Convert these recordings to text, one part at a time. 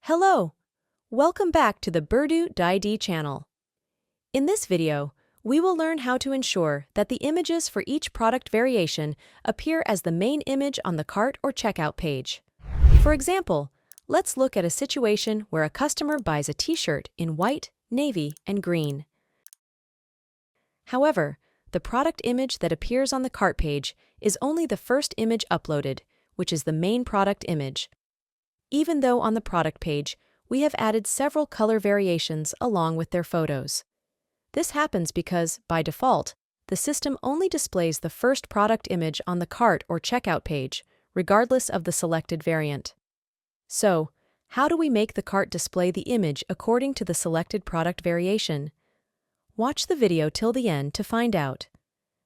Hello! Welcome back to the Berdu.id channel. In this video, we will learn how to ensure that the images for each product variation appear as the main image on the cart or checkout page. For example, let's look at a situation where a customer buys a t-shirt in white, navy, and green. However, the product image that appears on the cart page is only the first image uploaded, which is the main product image. Even though on the product page, we have added several color variations along with their photos. This happens because, by default, the system only displays the first product image on the cart or checkout page, regardless of the selected variant. So, how do we make the cart display the image according to the selected product variation? Watch the video till the end to find out.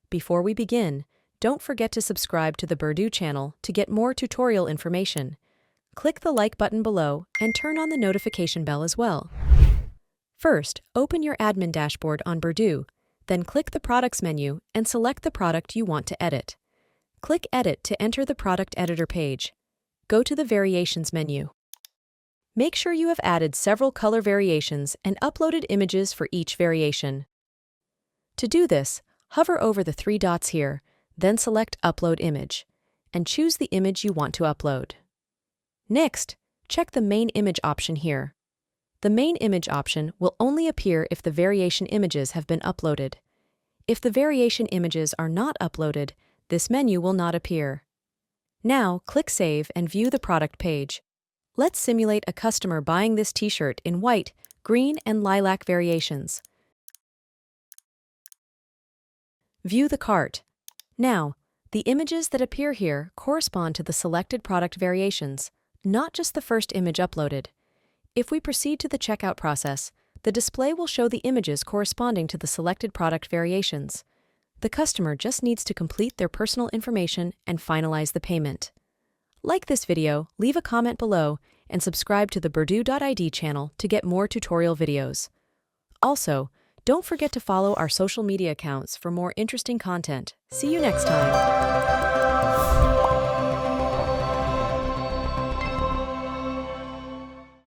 Before we begin, don't forget to subscribe to the Berdu channel to get more tutorial information. Click the like button below and turn on the notification bell as well. First, open your admin dashboard on Berdu, then click the Products menu and select the product you want to edit. Click Edit to enter the product editor page. Go to the Variations menu. Make sure you have added several color variations and uploaded images for each variation. To do this, hover over the three dots here, then select Upload Image, and choose the image you want to upload. Next, check the Main Image option here. The Main Image option will only appear if the variation images have been uploaded. If the variation images are not uploaded, this menu will not appear. Now, click Save and view the product page. Let's simulate a customer buying this t-shirt in white, green, and lilac variations. View the cart. Now, the images that appear here correspond to the selected product variations, not just the first image uploaded. If we proceed to the checkout process, the display will show the images corresponding to the selected product variations. The customer just needs to complete their personal information and finalize the payment. Like this video, leave a comment below, and subscribe to the Berdu.id channel to get more tutorial videos. Also, don't forget to follow our social media accounts for more interesting content. See you next time!